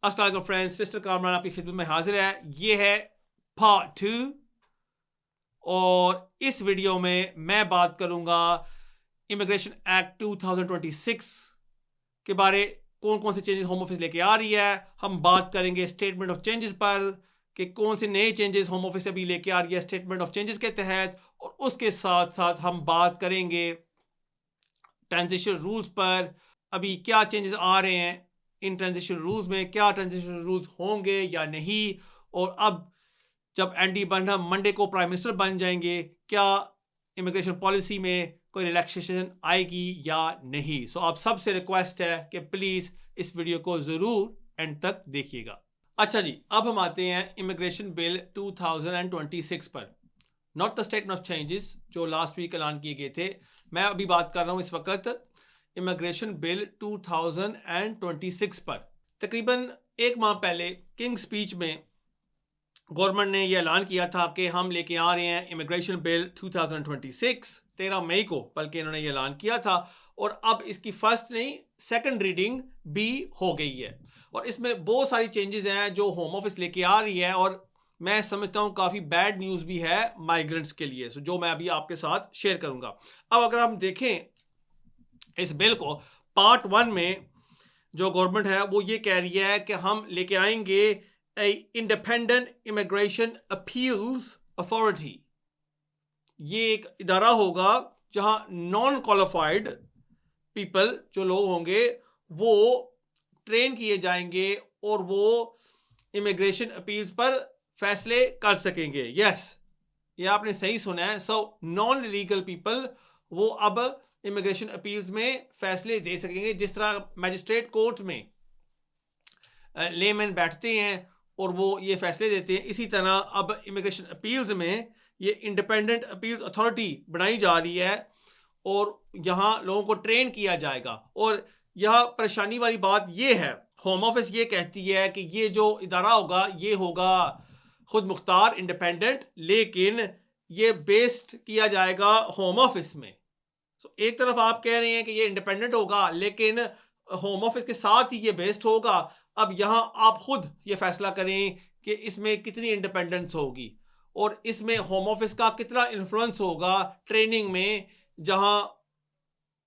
अस्सलाम वालेकुम friends, mister Kamran आपकी खिदमत में हाजिर है। ये है पार्ट 2 और इस वीडियो में मैं बात करूंगा इमिग्रेशन एक्ट 2026 के बारे कौन कौन से चेंजेस होम ऑफिस लेके आ रही है। हम बात करेंगे स्टेटमेंट ऑफ चेंजेस पर कि कौन से नए चेंजेस होम ऑफिस अभी लेके आ रही है स्टेटमेंट ऑफ चेंजेस के तहत, और उसके साथ साथ हम बात करेंगे ट्रांजिशन रूल्स पर। अभी क्या चेंजेस आ रहे हैं इन ट्रांजिशन रूल्स में, क्या ट्रांजिशन रूल्स होंगे या नहीं, और अब जब एंडी बर्नहम मंडे को प्राइम मिनिस्टर बन जाएंगे क्या इमिग्रेशन पॉलिसी में कोई रिलैक्सेशन आएगी या नहीं। सो आप सबसे रिक्वेस्ट है कि प्लीज इस वीडियो को जरूर एंड तक देखिएगा। अच्छा जी, अब हम आते हैं इमिग्रेशन बिल 2026 पर, not the statement of changes जो लास्ट वीक ऐलान किए गए थे। मैं अभी बात कर रहा हूं इस वक्त इमिग्रेशन बिल 2026 पर। तकरीबन एक माह पहले किंग स्पीच में गवर्नमेंट ने यह ऐलान किया था कि हम लेके आ रहे हैं इमिग्रेशन बिल 2026, 13 मई को बल्कि इन्होंने ये ऐलान किया था, और अब इसकी फर्स्ट नहीं सेकंड रीडिंग भी हो गई है। और इसमें बहुत सारी चेंजेस हैं जो होम ऑफिस लेके आ रही है, और मैं समझता हूं काफ़ी बैड न्यूज़ भी है माइग्रेंट्स के लिए, जो मैं अभी आपके साथ शेयर करूंगा। अब अगर हम देखें इस बिल को, पार्ट 1 में जो गवर्नमेंट है वो ये कह रही है कि हम लेके आएंगे इंडिपेंडेंट इमिग्रेशन अपील्स अथॉरिटी। ये एक इदारा होगा जहां नॉन क्वालिफाइड पीपल जो लोग होंगे वो ट्रेन किए जाएंगे और वो इमिग्रेशन अपील्स पर फैसले कर सकेंगे। यस, ये आपने सही सुना है। सो नॉन लीगल पीपल वो अब इमिग्रेशन अपील्स में फैसले दे सकेंगे। जिस तरह मैजिस्ट्रेट कोर्ट में लेमैन बैठते हैं और वो ये फैसले देते हैं, इसी तरह अब इमिग्रेशन अपील्स में ये इंडिपेंडेंट अपील्स अथॉरिटी बनाई जा रही है और यहाँ लोगों को ट्रेन किया जाएगा। और यह परेशानी वाली बात ये है, होम ऑफिस ये कहती है कि ये जो इदारा होगा ये होगा खुद मुख्तार इंडिपेंडेंट, लेकिन ये बेस्ड किया जाएगा होम ऑफिस में। तो एक तरफ आप कह रहे हैं कि ये इंडिपेंडेंट होगा लेकिन होम ऑफिस के साथ ही ये बेस्ड होगा। अब यहाँ आप खुद ये फैसला करें कि इसमें कितनी इंडिपेंडेंस होगी और इसमें होम ऑफिस का कितना इन्फ्लुएंस होगा ट्रेनिंग में, जहाँ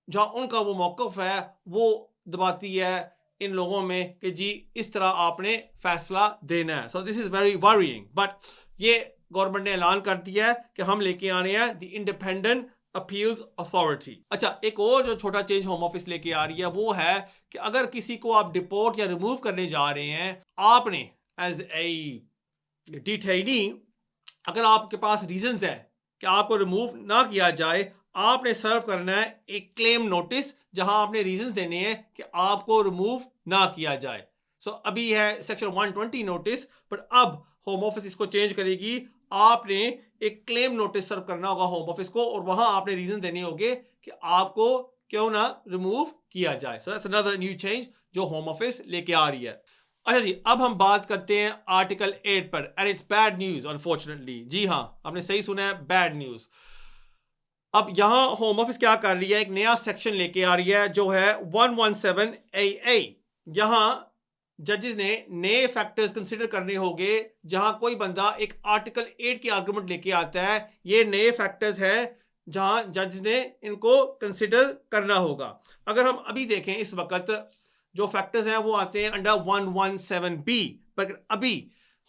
जहाँ उनका वो मौक़िफ़ है वो दबाती है इन लोगों में कि जी इस तरह आपने फैसला देना है। So this is very worrying, but ये गवर्नमेंट ने ऐलान कर दिया है कि हम लेके आ रहे हैं द इंडिपेंडेंट अपील्स अथॉरिटी। अच्छा, एक और जो छोटा चेंज होम ऑफिस लेके आ रही है वो है कि अगर किसी को आप डिपोर्ट या रिमूव करने जा रहे हैं, आपने एज ए डिटेनी अगर आपके पास रीजंस है कि आपको रिमूव ना किया जाए, आपने सर्व करना है एक क्लेम नोटिस जहां आपने रीजंस देने हैं कि आपको रिमूव ना किया जाए। सो अभी है सेक्शन 120 नोटिस, बट अब होम ऑफिस इसको चेंज करेगी। आपने एक क्लेम नोटिस सर्व करना होगा होम ऑफिस को और वहां आपने रीजन देने होंगे कि आपको क्यों ना रिमूव किया जाए। So that's another new change जो होम ऑफिस लेके आ रही है। अच्छा जी, अब हम बात करते हैं आर्टिकल 8 पर, and it's bad news unfortunately. जी हाँ, आपने सही सुना है, बैड न्यूज। अब यहां होम ऑफिस क्या कर रही है, एक नया सेक्शन लेके आ रही है जो है 117AA। यहां जजेस ने नए फैक्टर्स कंसिडर करने होंगे। जहां कोई बंदा एक आर्टिकल 8 की आर्गुमेंट लेके आता है, ये नए फैक्टर्स है जहां जज ने इनको कंसिडर करना होगा। अगर हम अभी देखें इस वक्त जो फैक्टर्स हैं वो आते हैं अंडर 117B, पर अभी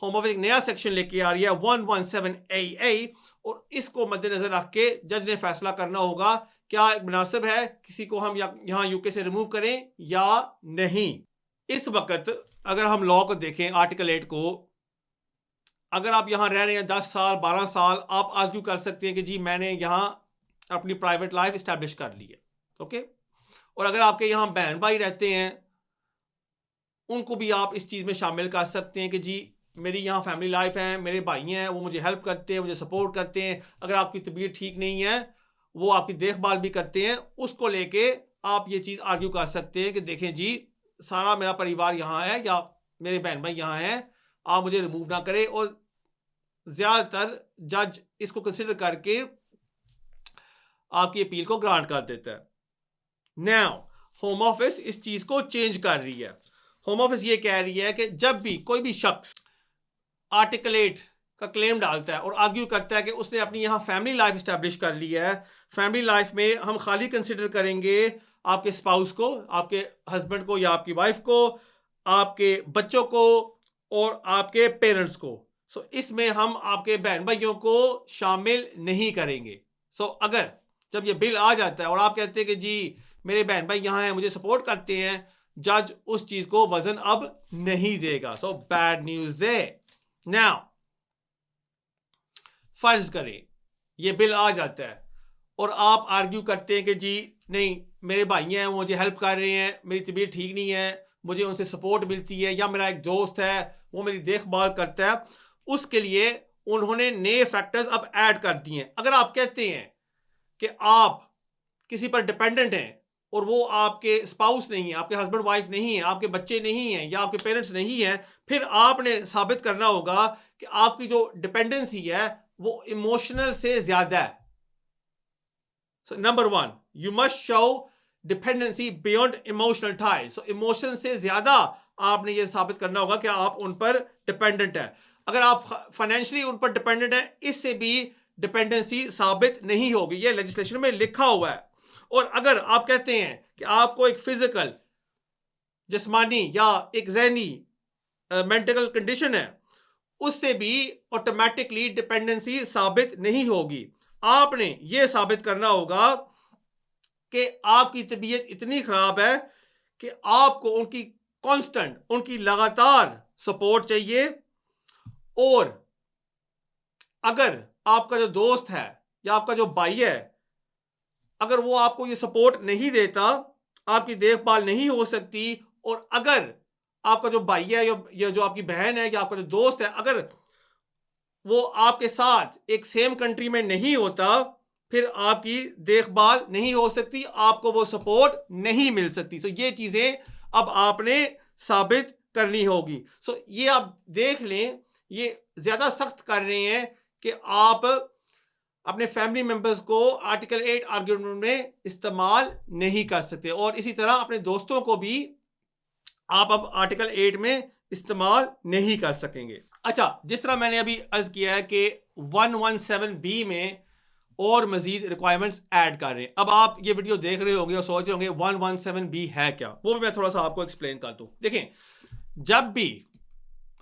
होम ऑफिस एक नया सेक्शन लेके आ रही है 117AA, और इसको मद्देनजर रख के जज ने फैसला करना होगा क्या मुनासिब है किसी को हम यहाँ यूके से रिमूव करें या नहीं। इस वक्त अगर हम लॉ को देखें आर्टिकल 8 को, अगर आप यहाँ रह रहे हैं 10 साल 12 साल, आप आर्ग्यू कर सकते हैं कि जी मैंने यहाँ अपनी प्राइवेट लाइफ इस्टेब्लिश कर ली है, ओके। और अगर आपके यहाँ बहन भाई रहते हैं उनको भी आप इस चीज़ में शामिल कर सकते हैं कि जी मेरी यहाँ फैमिली लाइफ है, मेरे भाई हैं वो मुझे हेल्प करते हैं, मुझे सपोर्ट करते हैं। अगर आपकी तबीयत ठीक नहीं है वो आपकी देखभाल भी करते हैं, उसको लेके आप ये चीज़ आर्ग्यू कर सकते हैं कि देखें जी सारा मेरा परिवार यहाँ है या मेरे बहन भाई यहाँ हैं, आप मुझे रिमूव ना करें। और ज़्यादातर जज इसको कंसिडर करके आपकी अपील को ग्रांट कर देता है। नाउ होम ऑफिस इस चीज़ को चेंज कर रही है। होम ऑफिस ये कह रही है कि जब भी कोई भी शख्स आर्टिकल 8 का क्लेम डालता है और आर्ग्यू करता है कि उसने अपनी यहाँ फैमिली लाइफ इस्टेब्लिश कर ली है, फैमिली लाइफ में हम खाली कंसिडर करेंगे आपके स्पाउस को, आपके हस्बैंड को या आपकी वाइफ को, आपके बच्चों को और आपके पेरेंट्स को। सो इसमें हम आपके बहन भाइयों को शामिल नहीं करेंगे। सो अगर जब ये बिल आ जाता है और आप कहते हैं कि जी मेरे बहन भाई यहाँ हैं, मुझे सपोर्ट करते हैं, जज उस चीज को वजन अब नहीं देगा। सो बैड न्यूज है। नाउ फर्ज करें ये बिल आ जाता है और आप आर्ग्यू करते हैं कि जी नहीं मेरे भाई हैं, वो मुझे हेल्प कर रहे हैं, मेरी तबीयत ठीक नहीं है, मुझे उनसे सपोर्ट मिलती है, या मेरा एक दोस्त है वो मेरी देखभाल करता है, उसके लिए उन्होंने नए फैक्टर्स अब ऐड कर दिए हैं। अगर आप कहते हैं कि आप किसी पर डिपेंडेंट हैं और वो आपके स्पाउस नहीं है, आपके हस्बैंड वाइफ नहीं है, आपके बच्चे नहीं हैं या आपके पेरेंट्स नहीं हैं, फिर आपने साबित करना होगा कि आपकी जो डिपेंडेंसी है वो इमोशनल से ज्यादा है। So number 1, you must show dependency beyond emotional ties. So emotion से ज्यादा आपने ये साबित करना होगा कि आप उन पर डिपेंडेंट है। अगर आप फाइनेंशियली उन पर डिपेंडेंट है, इससे भी डिपेंडेंसी साबित नहीं होगी, ये लेजिस्लेशन में लिखा हुआ है। और अगर आप कहते हैं कि आपको एक फिजिकल, जिस्मानी या एक ज़हनी मेंटल कंडीशन है, उससे भी ऑटोमेटिकली डिपेंडेंसी साबित नहीं होगी। आपने यह साबित करना होगा कि आपकी तबीयत इतनी खराब है कि आपको उनकी कांस्टेंट, उनकी लगातार सपोर्ट चाहिए, और अगर आपका जो दोस्त है या आपका जो भाई है, अगर वो आपको ये सपोर्ट नहीं देता, आपकी देखभाल नहीं हो सकती, और अगर आपका जो भाई है या जो आपकी बहन है या आपका जो दोस्त है, अगर वो आपके साथ एक सेम कंट्री में नहीं होता, फिर आपकी देखभाल नहीं हो सकती, आपको वो सपोर्ट नहीं मिल सकती। सो ये चीजें अब आपने साबित करनी होगी। सो ये आप देख लें, ये ज्यादा सख्त कर रहे हैं कि आप अपने फैमिली मेंबर्स को आर्टिकल 8 आर्ग्यूमेंट में इस्तेमाल नहीं कर सकते, और इसी तरह अपने दोस्तों को भी आप अब आर्टिकल 8 में इस्तेमाल नहीं कर सकेंगे। अच्छा, जिस तरह मैंने अभी अर्ज किया है कि 117B में और मजीद रिक्वायरमेंट्स ऐड कर रहे हैं। अब आप ये वीडियो देख रहे होंगे और सोच रहे होंगे 117B है क्या, वो भी मैं थोड़ा सा आपको एक्सप्लेन कर दूं। देखें, जब भी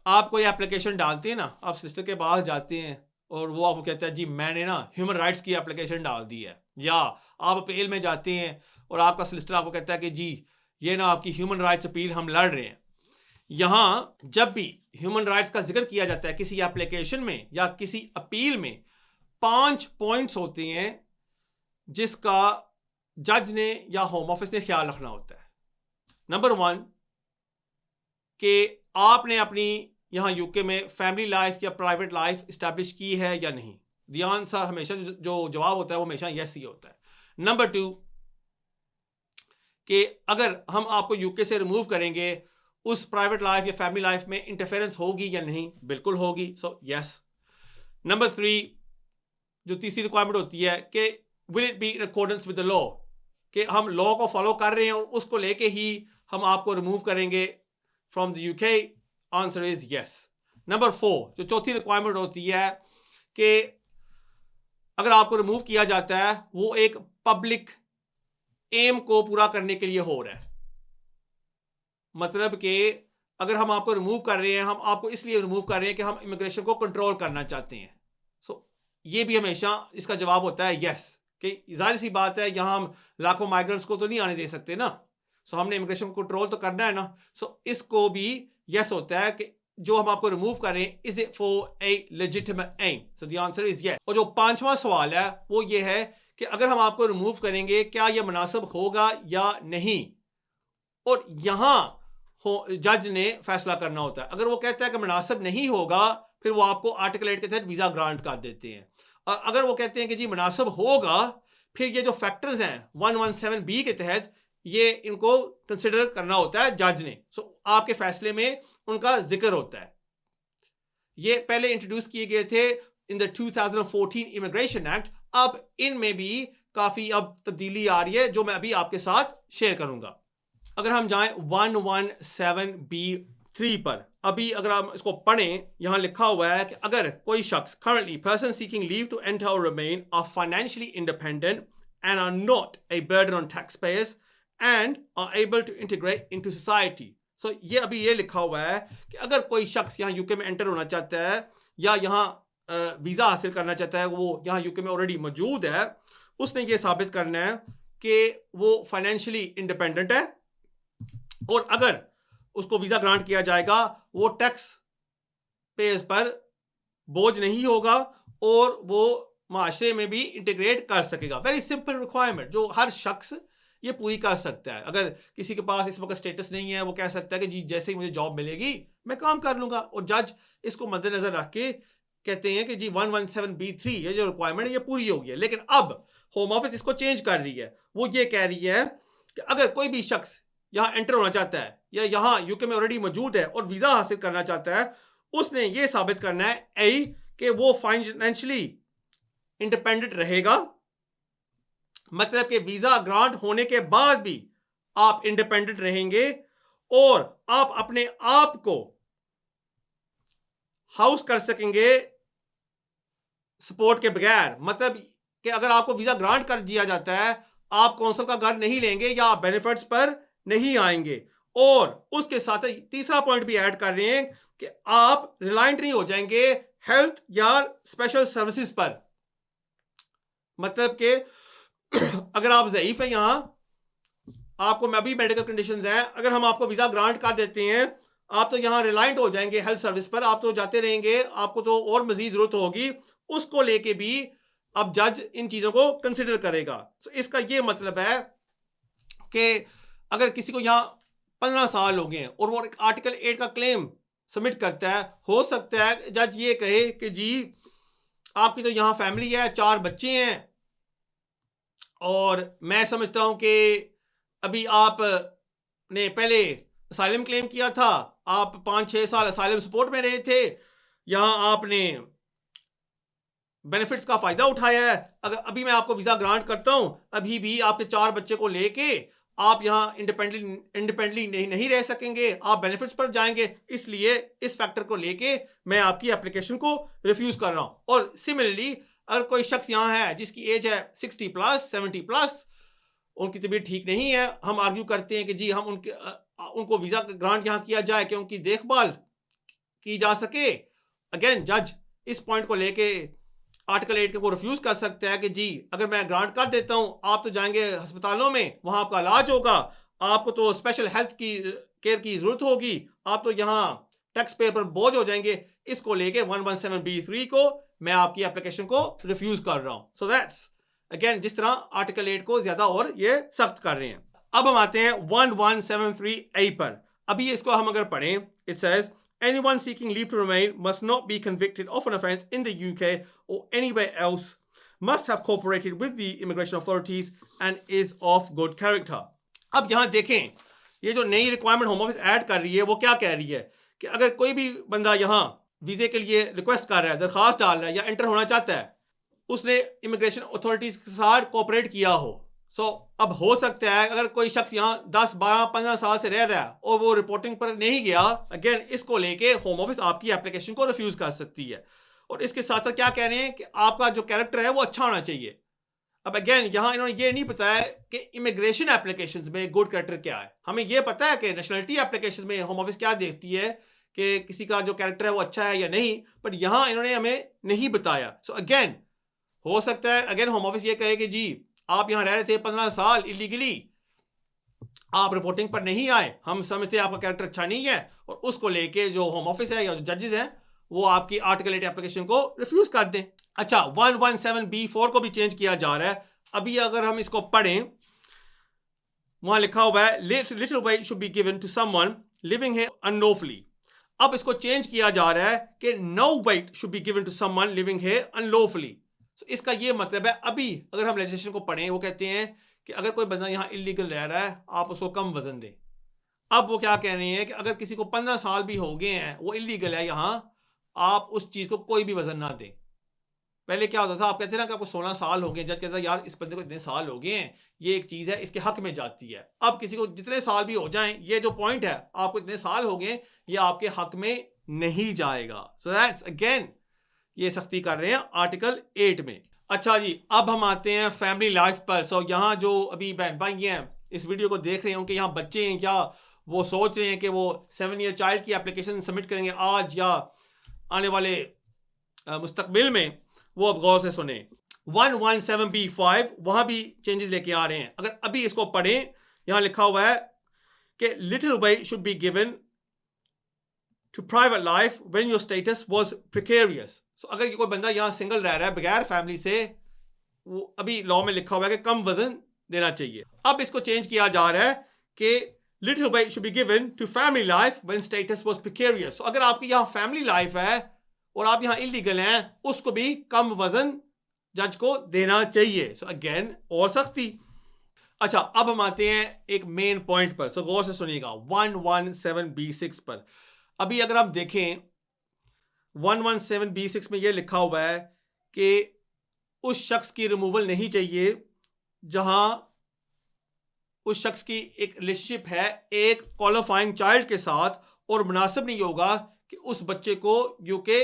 आप कोई एप्लीकेशन डालते हैं ना, आप सिस्टर के पास जाते हैं और वो आपको कहता है जी मैंने ना ह्यूमन राइट्स की एप्लीकेशन डाल दी है, या आप अपील में जाते हैं और आपका सोलिसिटर आपको कहता है कि जी ये ना आपकी ह्यूमन राइट्स अपील हम लड़ रहे हैं। यहाँ जब भी ह्यूमन राइट्स का जिक्र किया जाता है किसी एप्लीकेशन में या किसी अपील में, 5 पॉइंट्स होते हैं जिसका जज ने या होम ऑफिस ने ख्याल रखना होता है। नंबर 1 कि आपने अपनी यहाँ यूके में फैमिली लाइफ या प्राइवेट लाइफ इस्टेब्लिश की है या नहीं। द आंसर हमेशा जो जवाब होता है वो हमेशा यस ही होता है। नंबर 2 कि अगर हम आपको यूके से रिमूव करेंगे, उस प्राइवेट लाइफ या फैमिली लाइफ में इंटरफेरेंस होगी या नहीं। बिल्कुल होगी, सो यस। नंबर 3 जो तीसरी रिक्वायरमेंट होती है कि will it be in accordance with the law, कि हम लॉ को फॉलो कर रहे हैं और उसको लेके ही हम आपको रिमूव करेंगे from the UK. Answer is yes. Number 4 जो चौथी रिक्वायरमेंट होती है कि अगर आपको रिमूव किया जाता है वो एक पब्लिक एम को पूरा करने के लिए हो रहा है। मतलब कि अगर हम आपको रिमूव कर रहे हैं, हम आपको इसलिए रिमूव कर रहे हैं कि हम इमिग्रेशन को कंट्रोल करना चाहते हैं। सो ये भी हमेशा इसका जवाब होता है यस, कि जाहिर सी बात है यहाँ हम लाखों माइग्रेंट्स को तो नहीं आने दे सकते ना, सो हमने इमिग्रेशन को कंट्रोल तो करना है ना। सो इसको भी यस होता है कि जो हम आपको रिमूव कर रहे हैं, is it for a legitimate aim. So the answer is yes. और जो 5वां सवाल है वो ये है कि अगर हम आपको रिमूव करेंगे क्या यह मुनासिब होगा या नहीं, और यहाँ जज ने फैसला करना होता है। अगर वो कहता है कि मुनासिब नहीं होगा, फिर वो आपको आर्टिकल 8 के तहत वीज़ा ग्रांट कर देते हैं। और अगर वो कहते हैं कि जी मुनासिब होगा, फिर ये जो फैक्टर्स हैं 117B के तहत, ये इनको कंसिडर करना होता है जज ने। सो आपके फैसले में उनका जिक्र होता है। ये पहले इंट्रोड्यूस किए गए थे इन द 2014 इमिग्रेशन एक्ट। अब इनमें भी काफ़ी अब तब्दीली आ रही है जो मैं अभी आपके साथ शेयर करूंगा। अगर हम जाएं 117B3 पर, अभी अगर हम इसको पढ़ें, यहां लिखा हुआ है कि अगर कोई शख्स currently person seeking leave to enter or remain are financially independent and are not a burden on taxpayers and are able to integrate into society. So ये अभी ये लिखा हुआ है कि अगर कोई शख्स यहाँ यूके में एंटर होना चाहता है या यहाँ वीज़ा हासिल करना चाहता है, वो यहाँ यूके में ऑलरेडी मौजूद है, उसने ये साबित करना है कि वो फाइनेंशियली इंडिपेंडेंट है और अगर उसको वीज़ा ग्रांट किया जाएगा वो टैक्स पेज पर बोझ नहीं होगा और वो माशरे में भी इंटीग्रेट कर सकेगा. वेरी सिंपल रिक्वायरमेंट जो हर शख्स ये पूरी कर सकता है. अगर किसी के पास इस वक्त स्टेटस नहीं है, वो कह सकता है कि जी जैसे ही मुझे जॉब मिलेगी मैं काम कर लूंगा, और जज इसको मद्देनजर रख के कहते हैं कि जी 117B3 ये जो रिक्वायरमेंट है ये पूरी हो गई है. लेकिन अब होम ऑफिस इसको चेंज कर रही है. वो ये कह रही है कि अगर कोई भी शख्स यहाँ एंटर होना चाहता है या यहाँ यूके में ऑलरेडी मौजूद है और वीज़ा हासिल करना चाहता है, उसने ये साबित करना है कि वो फाइनेंशियली इंडिपेंडेंट रहेगा. मतलब कि वीज़ा ग्रांट होने के बाद भी आप इंडिपेंडेंट रहेंगे और आप अपने आप को हाउस कर सकेंगे सपोर्ट के बगैर. मतलब कि अगर आपको वीज़ा ग्रांट कर दिया जाता है, आप कौंसल का घर नहीं लेंगे या आप बेनिफिट्स पर नहीं आएंगे. और उसके साथ तीसरा पॉइंट भी ऐड कर रहे हैं कि आप रिलायंट नहीं हो जाएंगे हेल्थ या स्पेशल सर्विसेज पर. मतलब कि अगर आप ज़ईफ हैं, यहाँ आपको मैं भी मेडिकल कंडीशंस हैं, अगर हम आपको वीज़ा ग्रांट कर देते हैं, आप तो यहाँ रिलायंट हो जाएंगे हेल्थ सर्विस पर, आप तो जाते रहेंगे, आपको तो और मज़ीद ज़रूरत होगी. उसको लेके भी अब जज इन चीज़ों को कंसिडर करेगा. तो इसका ये मतलब है कि अगर किसी को यहाँ 15 साल हो गए हैं और वो एक आर्टिकल 8 का क्लेम सबमिट करता है, हो सकता है जज ये कहे कि जी आपकी तो यहाँ फैमिली है, 4 बच्चे हैं और मैं समझता हूँ कि अभी आप ने पहले असाइलम क्लेम किया था, आप 5-6 साल असाइलम सपोर्ट में रहे थे, यहाँ आपने बेनिफिट्स का फ़ायदा उठाया है, अगर अभी मैं आपको वीज़ा ग्रांट करता हूँ, अभी भी आपके 4 बच्चे को लेके आप यहाँ इंडिपेंडेंटली नहीं रह सकेंगे, आप बेनिफिट्स पर जाएंगे. इसलिए इस फैक्टर को लेके मैं आपकी एप्लीकेशन को रिफ्यूज़ कर रहा हूँ. और सिमिलरली अगर कोई शख्स यहाँ है जिसकी एज है 60+, 70+, उनकी तबीयत ठीक नहीं है, हम आर्ग्यू करते हैं कि जी हम उनको वीज़ा ग्रांट यहाँ किया जाए कि उनकी देखभाल की जा सके. अगेन जज इस पॉइंट को लेके आर्टिकल 8 को रिफ्यूज़ कर सकता है कि जी अगर मैं ग्रांट कर देता हूँ, आप तो जाएंगे अस्पतालों में, वहाँ आपका इलाज होगा, आपको तो स्पेशल हेल्थ की केयर की ज़रूरत होगी, आप तो यहाँ टैक्स पेयर पर बोझ हो जाएंगे. इसको लेके 117B3 को मैं आपकी एप्लीकेशन को रिफ्यूज़ कर रहा हूँ. सो दैट्स अगेन जिस तरह आर्टिकल 8 को ज़्यादा और ये सख्त कर रहे हैं. अब हम आते हैं 1173A पर. अभी इसको हम अगर पढ़ें, it says anyone seeking leave to remain must not be convicted of an offence in the UK or anywhere else, must have cooperated with the immigration authorities and is of good character. अब यहाँ देखें, ये जो नई requirement home office add कर रही है वो क्या कह रही है कि अगर कोई भी बंदा यहाँ वीज़े के लिए रिक्वेस्ट कर रहा है, दरख्वास्त डाल रहा है या एंटर होना चाहता है, उसने इमिग्रेशन अथॉरिटीज़ के साथ कोऑपरेट किया हो. अब हो सकता है अगर कोई शख्स यहाँ 10, 12, 15 साल से रह रहा है और वो रिपोर्टिंग पर नहीं गया, अगेन इसको लेके होम ऑफिस आपकी एप्लीकेशन को रिफ्यूज़ कर सकती है. और इसके साथ साथ क्या कह रहे हैं कि आपका जो कैरेक्टर है वो अच्छा होना चाहिए. अब अगेन यहाँ इन्होंने ये नहीं बताया कि इमिग्रेशन एप्लीकेशंस में गुड कैरेक्टर क्या है. हमें ये पता है कि नेशनलिटी एप्लीकेशन में होम ऑफिस क्या देखती है कि किसी का जो कैरेक्टर है वो अच्छा है या नहीं, बट यहाँ इन्होंने हमें नहीं बताया. सो अगेन हो सकता है अगेन होम ऑफिस ये कहे कि जी आप यहाँ रह रहे थे 15 साल इलीगली, आप रिपोर्टिंग पर नहीं आए, हम समझते हैं आपका कैरेक्टर अच्छा नहीं है, और उसको लेके जो होम ऑफिस है या जो जजेस हैं वो आपकी आर्टिकल 8 एप्लीकेशन को रिफ्यूज कर दें. अच्छा, 117B4 को भी चेंज किया जा रहा है. अभी अगर हम इसको पढ़ें, वहां लिखा हुआ है little weight should be given to someone living here unlawfully. अब इसको चेंज किया जा रहा है कि no weight should be given to someone living here unlawfully. So, इसका ये मतलब है अभी अगर हम लेजिस्लेशन को पढ़ें, वो कहते हैं कि अगर कोई बंदा यहाँ इलीगल रह रहा है आप उसको कम वजन दें. अब वो क्या कह रहे हैं कि अगर किसी को 15 साल भी हो गए हैं, वो इलीगल है यहाँ, आप उस चीज़ को कोई भी वजन ना दें. पहले क्या होता था, आप कहते हैं ना कि आपको 16 साल हो गए, जज कहता है यार इस बंदे को इतने साल हो गए हैं, ये एक चीज़ है इसके हक में जाती है। अब किसी को जितने साल भी हो जाएं, ये जो पॉइंट है आपको इतने साल हो गए, ये आपके हक में नहीं जाएगा। सो दैट्स अगेन ये सख्ती कर रहे हैं आर्टिकल 8 में। अच्छा जी, अब हम आते हैं फैमिली लाइफ पर। सो यहाँ जो अभी बहन भाई हैं इस वीडियो को देख रहे हैं, उनके यहाँ बच्चे हैं क्या, वो सोच रहे हैं कि वो 7 ईयर चाइल्ड की एप्लीकेशन सबमिट करेंगे आज या आने वाले मुस्तकबिल में, वो अब गौर से सुने। 117B5 वहां भी चेंजेस लेके आ रहे हैं। अगर अभी इसको पढ़ें, यहां लिखा हुआ है कि little way should be given to private life when your status was precarious. So अगर ये कोई बंदा यहाँ सिंगल रह रहा है बगैर फैमिली से, वो अभी लॉ में लिखा हुआ है कि कम वजन देना चाहिए। अब इसको चेंज किया जा रहा है कि little way should be given to family life when status was precarious. अगर आपकी यहाँ फैमिली लाइफ है और आप यहाँ इलीगल हैं, उसको भी कम वजन जज को देना चाहिए। सो अगेन और सख्ती। अच्छा, अब हम आते हैं एक मेन पॉइंट पर। सो गौर से सुनिएगा 117B6 पर। अभी अगर आप देखें 117B6 में यह लिखा हुआ है कि उस शख्स की रिमूवल नहीं चाहिए जहां उस शख्स की एक रिलेशनशिप है एक क्वालिफाइंग चाइल्ड के साथ और मुनासिब नहीं होगा कि उस बच्चे को यूके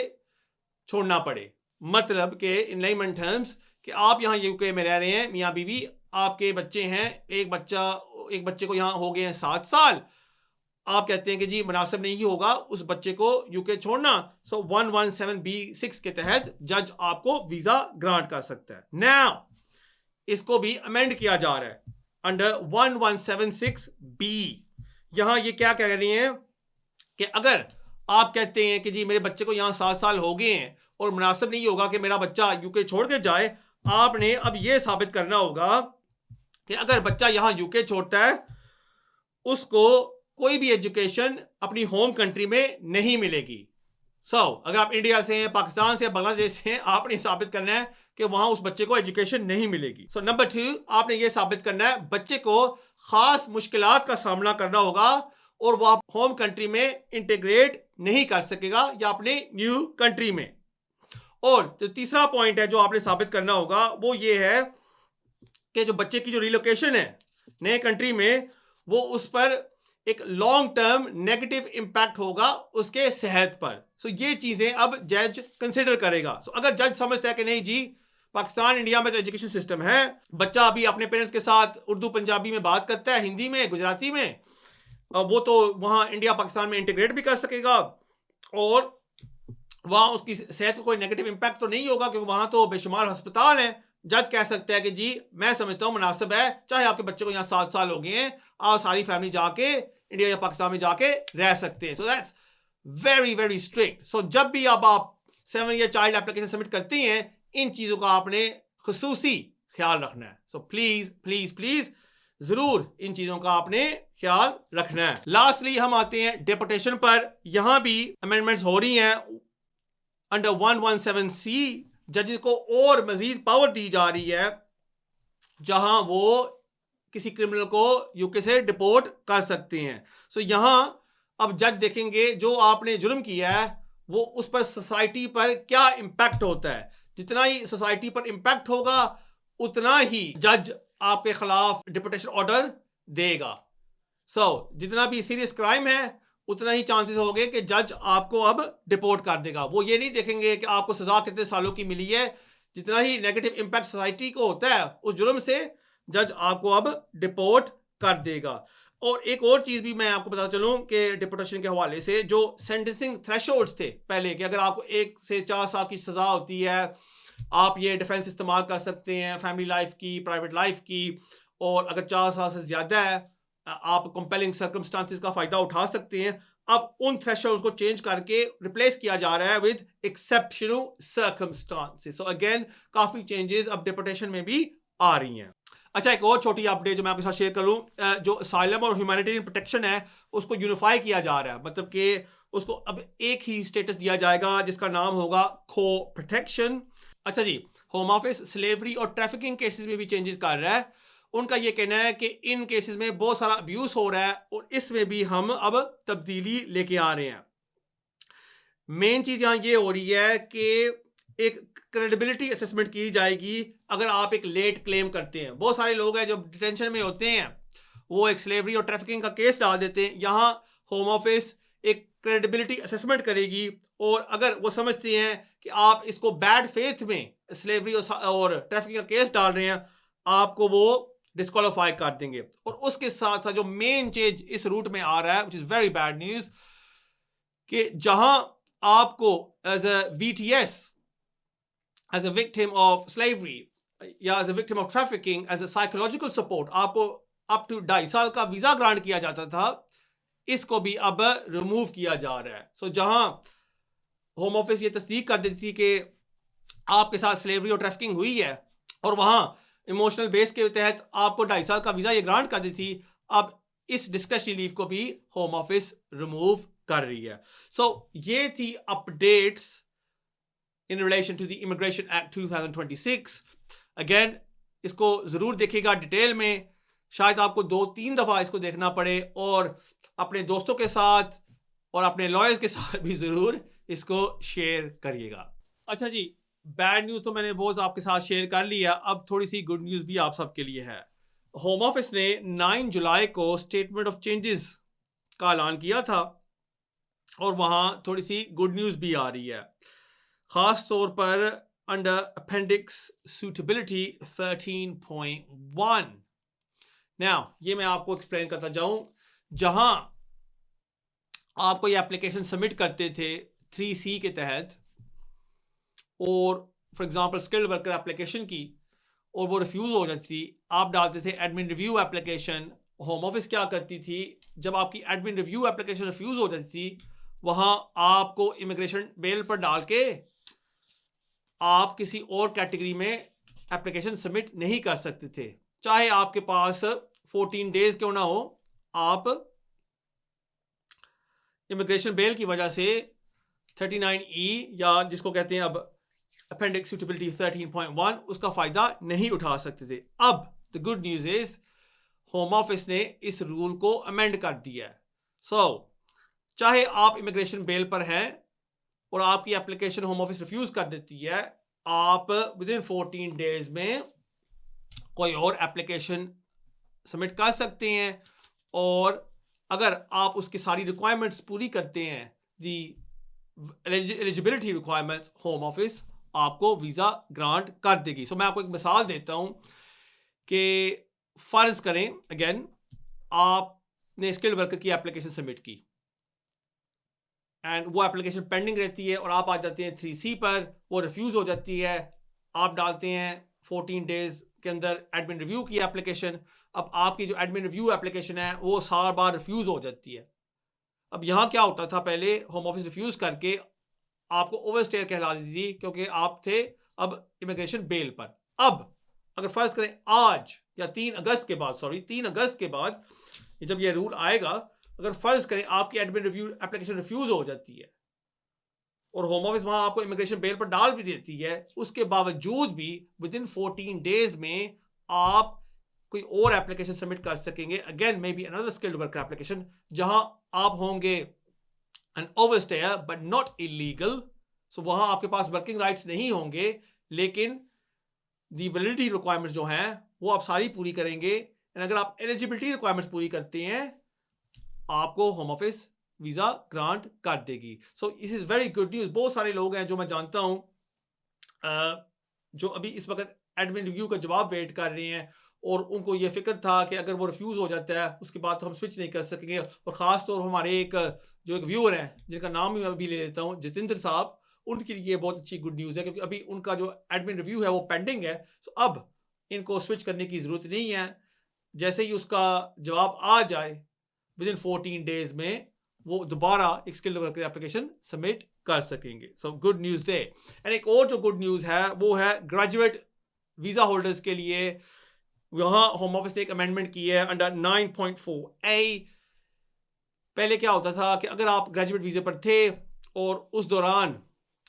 छोड़ना पड़े। मतलब कि इन लेमन टर्म्स कि आप यहाँ यूके में रह रहे हैं, मियाँ बीवी, आपके बच्चे हैं, एक बच्चे को यहाँ हो गए हैं 7 साल, आप कहते हैं कि जी मुनासिब नहीं होगा उस बच्चे को यूके छोड़ना। सो 117B6 के तहत जज आपको वीजा ग्रांट कर सकता है। नाउ इसको भी अमेंड किया जा रहा है अंडर 1176B। यहां ये क्या कह रही हैं कि अगर आप कहते हैं कि जी मेरे बच्चे को यहाँ 7 साल हो गए हैं और मुनासिब नहीं होगा कि मेरा बच्चा यूके छोड़ के जाए, आपने अब ये साबित करना होगा कि अगर बच्चा यहाँ यूके छोड़ता है उसको कोई भी एजुकेशन अपनी होम कंट्री में नहीं मिलेगी। अगर आप इंडिया से हैं, पाकिस्तान से, बांग्लादेश से हैं, आपने साबित करना है कि वहां उस बच्चे को एजुकेशन नहीं मिलेगी। नंबर 2, आपने ये साबित करना है बच्चे को खास मुश्किलात का सामना करना होगा और वह होम कंट्री में इंटीग्रेट नहीं कर सकेगा या अपने न्यू कंट्री में। और जो तीसरा पॉइंट है जो आपने साबित करना होगा वो ये है कि जो बच्चे की जो रिलोकेशन है नए कंट्री में, वो उस पर एक लॉन्ग टर्म नेगेटिव इंपैक्ट होगा उसके सेहत पर। ये चीजें अब जज कंसिडर करेगा। अगर जज समझता है कि नहीं जी पाकिस्तान इंडिया में तो एजुकेशन सिस्टम है, बच्चा अभी अपने पेरेंट्स के साथ उर्दू पंजाबी में बात करता है, हिंदी में, गुजराती में, वो तो वहाँ इंडिया पाकिस्तान में इंटीग्रेट भी कर सकेगा और वहाँ उसकी सेहत को कोई नेगेटिव इंपैक्ट तो नहीं होगा क्योंकि वहाँ तो बेशुमार अस्पताल हैं। जज कह सकता है कि जी मैं समझता हूँ मुनासिब है, चाहे आपके बच्चे को यहाँ 7 साल हो गए हैं, आप सारी फैमिली जाके इंडिया या पाकिस्तान में जाके रह सकते हैं। So that's very very strict. So जब भी अब आप 7 ईयर चाइल्ड एप्लीकेशन सबमिट करते हैं, इन चीज़ों का आपने खुसूसी ख्याल रखना है। सो प्लीज प्लीज प्लीज जरूर इन चीज़ों का आपने ख्याल रखना है। लास्टली हम आते हैं डिपोर्टेशन पर। यहां भी अमेंडमेंट्स हो रही हैं अंडर 117C। जजेस को और मजीद पावर दी जा रही है जहां वो किसी क्रिमिनल को यूके से डिपोर्ट कर सकते हैं। यहां अब जज देखेंगे जो आपने जुर्म किया है वो उस पर सोसाइटी पर क्या इंपैक्ट होता है। जितना ही सोसाइटी पर इंपैक्ट होगा उतना ही जज आपके खिलाफ डिपोर्टेशन ऑर्डर देगा। जितना भी सीरियस क्राइम है उतना ही चांसेस हो गए कि जज आपको अब डिपोर्ट कर देगा। वो ये नहीं देखेंगे कि आपको सजा कितने सालों की मिली है, जितना ही नेगेटिव इंपैक्ट सोसाइटी को होता है उस जुर्म से जज आपको अब डिपोर्ट कर देगा। और एक और चीज़ भी मैं आपको बता चलूं कि डिपोर्टेशन के हवाले से जो सेंटेंसिंग थ्रेशोल्ड्स थे पहले कि अगर आपको 1 से 4 साल की सज़ा होती है, आप ये डिफेंस इस्तेमाल कर सकते हैं फैमिली लाइफ की, प्राइवेट लाइफ की, और अगर 4 साल से ज़्यादा है आप कंपेलिंग सर्कमस्टांसेस का फ़ायदा उठा सकते हैं। अब उन थ्रेशोल्ड को चेंज करके रिप्लेस किया जा रहा है with exceptional circumstances. So again काफ़ी चेंजेस अब डिपोर्टेशन में भी आ रही हैं। अच्छा, एक और छोटी अपडेट जो मैं आपके साथ शेयर करूं, जो असाइलम और ह्यूमैनिटेरियन प्रोटेक्शन है उसको यूनिफाई किया जा रहा है। मतलब कि उसको अब एक ही स्टेटस दिया जाएगा जिसका नाम होगा को प्रोटेक्शन। अच्छा जी, होम ऑफिस स्लेवरी और ट्रैफिकिंग केसेस में भी चेंजेस कर रहा है। उनका ये कहना है कि इन केसेस में बहुत सारा अब्यूज हो रहा है और इसमें भी हम अब तब्दीली लेके आ रहे हैं। मेन चीज यहां ये हो रही है कि एक क्रेडिबिलिटी असेसमेंट की जाएगी अगर आप एक लेट क्लेम करते हैं। बहुत सारे लोग हैं जो डिटेंशन में होते हैं, वो एक स्लेवरी और ट्रैफिकिंग का केस डाल देते हैं। यहाँ होम ऑफिस एक क्रेडिबिलिटी असेसमेंट करेगी, और अगर वो समझते हैं कि आप इसको बैड फेथ में स्लेवरी और ट्रैफिकिंग का केस डाल रहे हैं, आपको वो डिस्क्वालीफाई कर देंगे। और उसके साथ साथ जो मेन चेंज इस रूट में आ रहा है, which is very bad news, कि जहां आपको as a VTS, as a victim of slavery या as a victim of trafficking, as a psychological support आपको अप टू 2.5 साल का वीजा ग्रांट किया जाता था, इसको भी अब रिमूव किया जा रहा है। सो जहां होम ऑफिस ये तस्दीक कर देती थी कि आपके साथ स्लेवरी और ट्रैफिकिंग हुई है, और वहां इमोशनल बेस के तहत आपको 2.5 साल का वीजा ये ग्रांट कर दी थी, अब इस डिस्क्रेशनरी लीव को भी होम ऑफिस रिमूव कर रही है। सो ये थी updates in relation to the immigration act 2026। Again इसको जरूर देखिएगा डिटेल में, शायद आपको 2-3 दफा इसको देखना पड़े, और अपने दोस्तों के साथ और अपने लॉयर्स के साथ भी जरूर इसको शेयर करिएगा। अच्छा जी, बैड न्यूज़ तो मैंने बहुत आपके साथ शेयर कर लिया, अब थोड़ी सी गुड न्यूज़ भी आप सबके लिए है। होम ऑफिस ने 9 जुलाई को स्टेटमेंट ऑफ चेंजेस का ऐलान किया था, और वहाँ थोड़ी सी गुड न्यूज़ भी आ रही है, ख़ास तौर पर अंडर अपेंडिक्स सूटेबिलिटी 13.1। नाउ ये मैं आपको एक्सप्लेन करता जाऊँ। जहाँ आपको ये एप्लीकेशन सबमिट करते थे 3C के तहत, और for example skilled worker application की, और वो रिफ्यूज़ हो जाती थी, आप डालते थे admin review application. Home office क्या करती थी, जब आपकी एडमिन रिव्यू एप्लीकेशन रिफ्यूज़ हो जाती थी, वहाँ आपको इमिग्रेशन बेल पर डाल के आप किसी और कैटेगरी में एप्लीकेशन सबमिट नहीं कर सकते थे, चाहे आपके पास 14 डेज क्यों ना हो। आप इमिग्रेशन बेल की वजह से 39E या जिसको कहते हैं अब अपेंडिक्स सूटेबिलिटी 13.1, उसका फायदा नहीं उठा सकते थे। अब the good news is home office ने इस रूल को अमेंड कर दिया है। सो चाहे आप इमिग्रेशन बेल पर हैं और आपकी एप्लीकेशन होम ऑफिस रिफ्यूज कर देती है, आप विद इन 14 डेज में कोई और एप्लीकेशन सबमिट कर सकते हैं, और अगर आप उसकी सारी रिक्वायरमेंट्स पूरी करते हैं, दी एलिजिबिलिटी रिक्वायरमेंट्स, होम ऑफिस आपको वीज़ा ग्रांट कर देगी। सो मैं आपको एक मिसाल देता हूं कि फ़र्ज करें अगेन आपने स्किल्ड वर्कर की एप्लीकेशन सबमिट की, एंड वो एप्लीकेशन पेंडिंग रहती है, और आप आ जाते हैं 3C पर, वो रिफ्यूज़ हो जाती है, आप डालते हैं 14 डेज के अंदर एडमिन रिव्यू की एप्लीकेशन। अब आपकी जो एडमिन रिव्यू एप्लीकेशन है वो सार बार रिफ्यूज़ हो जाती है। अब यहाँ क्या होता था, पहले होम ऑफिस रिफ्यूज़ करके आपको ओवरस्टेयर कहला देती थी, क्योंकि आप थे अब इमिग्रेशन बेल पर। अब अगर फर्ज करें आज या 3 अगस्त के बाद जब ये रूल आएगा, अगर फर्ज करें आपकी एडमिन रिव्यू एप्लीकेशन रिफ्यूज हो जाती है और होम ऑफिस वहां आपको इमिग्रेशन बेल पर डाल भी देती है, उसके बावजूद भी विद इन 14 डेज में आप कोई और एप्लीकेशन सबमिट कर सकेंगे, again may be another skilled worker application, जहां आप होंगे एन ओवरस्टेयर बट नॉट इलीगल। सो वहां आपके पास वर्किंग राइट्स नहीं होंगे, लेकिन दी वैलिडिटी रिक्वायरमेंट्स जो हैं वो आप सारी पूरी करेंगे, एंड अगर आप एलिजिबिलिटी रिक्वायरमेंट्स पूरी करते हैं, आपको होम ऑफिस वीजा ग्रांट कर देगी। So this is very good news. बहुत सारे लोग हैं जो मैं जानता हूं जो अभी इस वक्त एडमिन रिव्यू का जवाब वेट कर रहे हैं, और उनको ये फिक्र था कि अगर वो रिफ्यूज़ हो जाता है उसके बाद तो हम स्विच नहीं कर सकेंगे। और ख़ास तौर हमारे एक व्यूअर हैं जिनका नाम भी मैं अभी ले लेता हूँ, जितेंद्र साहब, उनके लिए बहुत अच्छी गुड न्यूज़ है, क्योंकि अभी उनका जो एडमिन रिव्यू है वो पेंडिंग है। सो अब इनको स्विच करने की ज़रूरत नहीं है, जैसे ही उसका जवाब आ जाए विद इन 14 डेज में वो दोबारा एक स्किल्ड वर्कर एप्लीकेशन सबमिट कर सकेंगे। So good news they. And एक और जो गुड न्यूज़ है वो है ग्रेजुएट वीज़ा होल्डर्स के लिए। यहाँ होम ऑफिस ने एक अमेंडमेंट की है अंडर 9.4A। पहले क्या होता था कि अगर आप ग्रेजुएट वीज़े पर थे और उस दौरान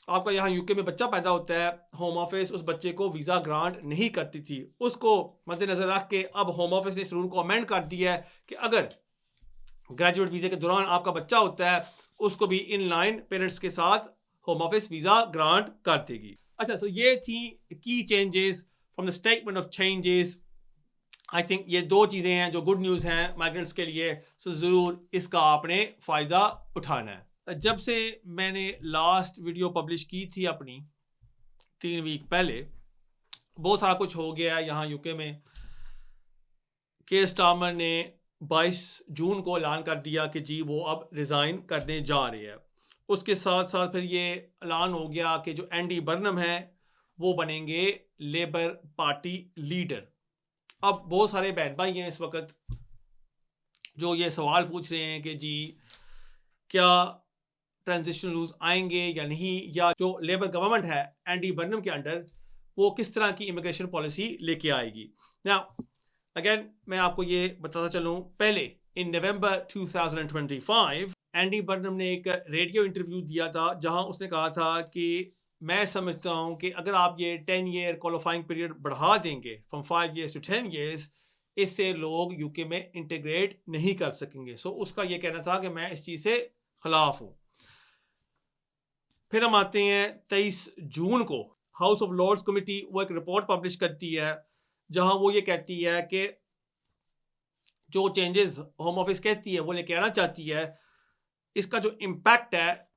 आपका यहाँ यूके में बच्चा पैदा होता है, होम ऑफिस उस बच्चे को वीज़ा ग्रांट नहीं करती थी। उसको मद्देनजर रख के अब होम ऑफिस ने इस रूल को अमेंड कर दिया है कि अगर ग्रेजुएट वीज़े के दौरान आपका बच्चा होता है, उसको भी इन लाइन पेरेंट्स के साथ होम ऑफिस वीज़ा ग्रांट कर देगी। अच्छा, so ये थी की changes from the statement of changes. I think ये दो चीज़ें हैं जो गुड न्यूज़ हैं माइग्रेंट्स के लिए, सो ज़रूर इसका आपने फ़ायदा उठाना है। जब से मैंने लास्ट वीडियो पब्लिश की थी अपनी 3 वीक पहले, बहुत सारा कुछ हो गया है यहाँ यूके में। केयर स्टारमर ने 22 जून को ऐलान कर दिया कि जी वो अब रिज़ाइन करने जा रहे हैं। उसके साथ साथ फिर ये ऐलान हो गया कि जो एंडी बर्नम है वो बनेंगे लेबर पार्टी लीडर। अब बहुत सारे बहन भाई हैं इस वक्त जो ये सवाल पूछ रहे हैं कि जी क्या ट्रांजिशन रूल्स आएंगे या नहीं, या जो लेबर गवर्नमेंट है एंडी बर्नम के अंडर वो किस तरह की इमिग्रेशन पॉलिसी लेके आएगी। नाउ अगेन मैं आपको ये बताता चलूँ, पहले इन नवंबर 2025 एंडी बर्नम ने एक रेडियो इंटरव्यू दिया था जहां उसने कहा था कि मैं समझता हूं कि अगर आप ये 10 ईयर क्वालिफाइंग पीरियड बढ़ा देंगे फ्रॉम 5 years to 10 years, इससे लोग यूके में इंटीग्रेट नहीं कर सकेंगे। सो उसका ये कहना था कि मैं इस चीज़ से खिलाफ हूँ। फिर हम आते हैं 23 जून को हाउस ऑफ लॉर्ड्स कमेटी वो एक रिपोर्ट पब्लिश करती है जहां वो ये कहती है कि जो चेंजेस होम ऑफिस कहती है वो लेके आना चाहती है, इसका जो इम्पैक्ट है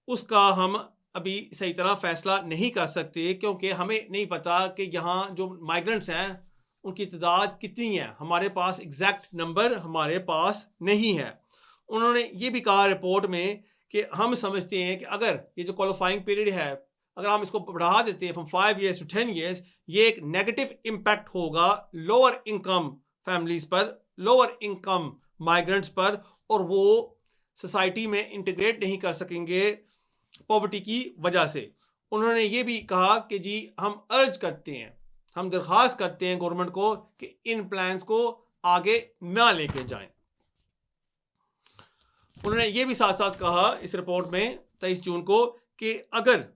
उसका हम अभी सही तरह फैसला नहीं कर सकते क्योंकि हमें नहीं पता कि यहाँ जो माइग्रेंट्स हैं उनकी तादाद कितनी है। हमारे पास एग्जैक्ट नंबर हमारे पास नहीं है। उन्होंने ये भी कहा रिपोर्ट में कि हम समझते हैं कि अगर ये जो क्वालिफाइंग पीरियड है अगर हम इसको बढ़ा देते हैं फ्रॉम 5 years to 10 years, ये एक नेगेटिव इम्पैक्ट होगा लोअर इनकम फैमिलीज पर, लोअर इनकम माइग्रेंट्स पर, और वो सोसाइटी में इंटीग्रेट नहीं कर सकेंगे पॉवर्टी की वजह से। उन्होंने ये भी कहा कि जी हम अर्ज करते हैं, हम दरख्वास्त करते हैं गवर्नमेंट को कि इन प्लान्स को आगे ना लेके जाएं। उन्होंने ये भी साथ साथ कहा इस रिपोर्ट में 23 जून को कि अगर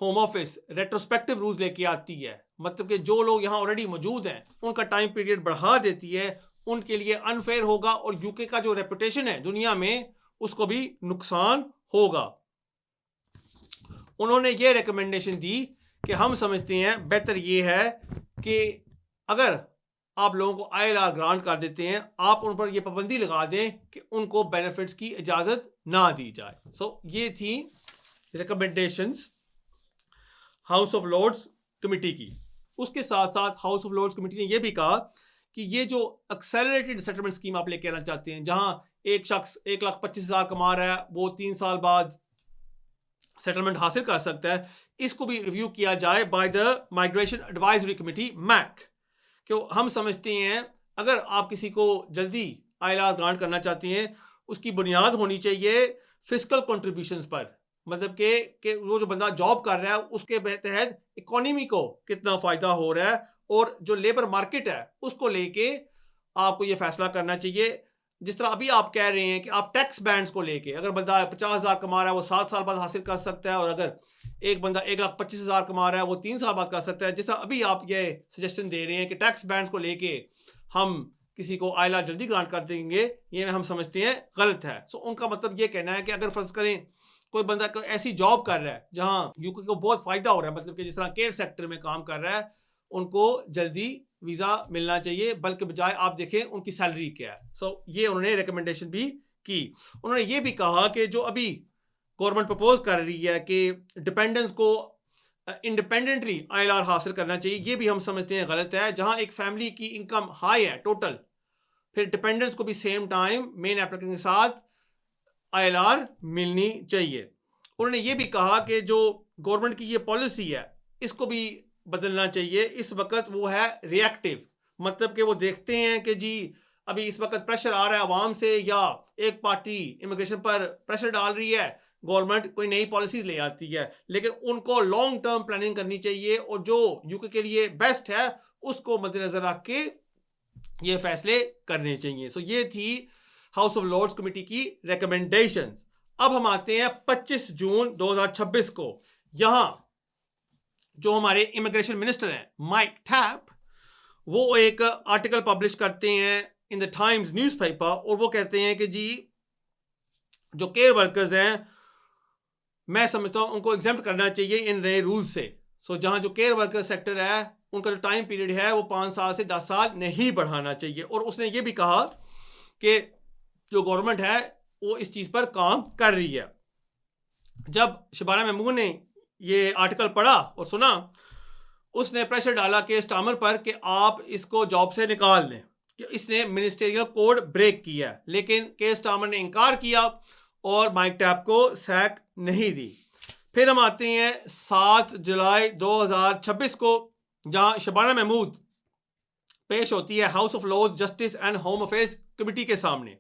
होम ऑफिस रेट्रोस्पेक्टिव रूल्स लेके आती है, मतलब कि जो लोग यहाँ ऑलरेडी मौजूद हैं उनका टाइम पीरियड बढ़ा देती है, उनके लिए अनफेयर होगा और यूके का जो रेपुटेशन है दुनिया में उसको भी नुकसान होगा। उन्होंने ये रिकमेंडेशन दी कि हम समझते हैं बेहतर ये है कि अगर आप लोगों को ILR ग्रांट कर देते हैं, आप उन पर ये पाबंदी लगा दें कि उनको बेनिफिट्स की इजाज़त ना दी जाए। सो ये थी recommendations House of Lords committee की। उसके साथ साथ हाउस ऑफ लॉर्ड्स कमेटी ने यह भी कहा कि ये जो एक्सेलरेटेड सेटलमेंट स्कीम आप लेके आना चाहते हैं जहां एक शख्स 1,25,000 कमा रहा है वो 3 साल बाद सेटलमेंट हासिल कर सकता है, इसको भी रिव्यू किया जाए by the migration advisory committee MAC. क्यों हम समझते हैं अगर आप किसी को जल्दी ILR ग्रांट करना चाहते हैं उसकी बुनियाद होनी चाहिए फिस्कल कंट्रीब्यूशंस पर, मतलब कि वो जो बंदा जॉब कर रहा है उसके तहत इकोनॉमी को कितना फ़ायदा हो रहा है और जो लेबर मार्केट है उसको लेके आपको ये फैसला करना चाहिए। जिस तरह अभी आप कह रहे हैं कि आप टैक्स बैंड्स को लेके अगर बंदा 50,000 कमा रहा है वो 7 साल बाद हासिल कर सकता है और अगर एक बंदा 1,25,000 कमा रहा है वो 3 साल बाद कर सकता है, जिस तरह अभी आप ये सजेशन दे रहे हैं कि टैक्स बैंड्स को लेके हम किसी को ILR जल्दी ग्रांट कर देंगे, ये हम समझते हैं गलत है। सो उनका मतलब ये कहना है कि अगर फर्ज करें कोई बंदा ऐसी जॉब कर रहा है जहां यूके को बहुत फायदा हो रहा है, मतलब कि जिस तरह केयर सेक्टर में काम कर रहा है, उनको जल्दी वीज़ा मिलना चाहिए बल्कि बजाय आप देखें उनकी सैलरी क्या है। सो ये उन्होंने रिकमेंडेशन भी की। उन्होंने ये भी कहा कि जो अभी गवर्नमेंट प्रपोज कर रही है कि डिपेंडेंस को इंडिपेंडेंटली ILR हासिल करना चाहिए, ये भी हम समझते हैं गलत है। जहां एक फैमिली की इनकम हाई है टोटल, फिर डिपेंडेंट्स को भी सेम टाइम मेन एप्लीकेंट के साथ ILR मिलनी चाहिए। उन्होंने ये भी कहा कि जो गवर्नमेंट की ये पॉलिसी है इसको भी बदलना चाहिए। इस वक्त वो है रिएक्टिव, मतलब कि वो देखते हैं कि जी अभी इस वक्त प्रेशर आ रहा है आवाम से या एक पार्टी इमिग्रेशन पर प्रेशर डाल रही है, गवर्नमेंट कोई नई पॉलिसीज ले आती है, लेकिन उनको लॉन्ग टर्म प्लानिंग करनी चाहिए और जो यूके के लिए बेस्ट है उसको मद्देनजर रख के ये फैसले करने चाहिए। सो ये थी हाउस ऑफ लॉर्ड्स कमेटी की रिकमेंडेशंस। अब हम आते हैं 25 जून 2026 को। यहां जो हमारे इमिग्रेशन मिनिस्टर हैं माइक टैप, वो एक आर्टिकल पब्लिश करते हैं इन द टाइम्स न्यूज़पेपर और वो कहते हैं कि जी जो केयर वर्कर्स हैं मैं समझता हूँ उनको एग्जेम्प्ट करना चाहिए इन नए रूल से। सो जहाँ जो केयर वर्कर सेक्टर है उनका जो टाइम पीरियड है वो 5 साल से 10 साल नहीं बढ़ाना चाहिए। और उसने ये भी कहा कि जो गवर्नमेंट है वो इस चीज़ पर काम कर रही है। जब शबाना महमूद ने ये आर्टिकल पढ़ा और सुना, उसने प्रेशर डाला के स्टामर पर कि आप इसको जॉब से निकाल दें, कि इसने मिनिस्टेरियल कोड ब्रेक किया है। लेकिन के स्टामर ने इनकार किया और माइक टैब को सैक नहीं दी। फिर हम आते हैं 7 जुलाई 2026 को, जहां शबाना महमूद पेश होती है House of Lords, justice and home affairs committee के सामने।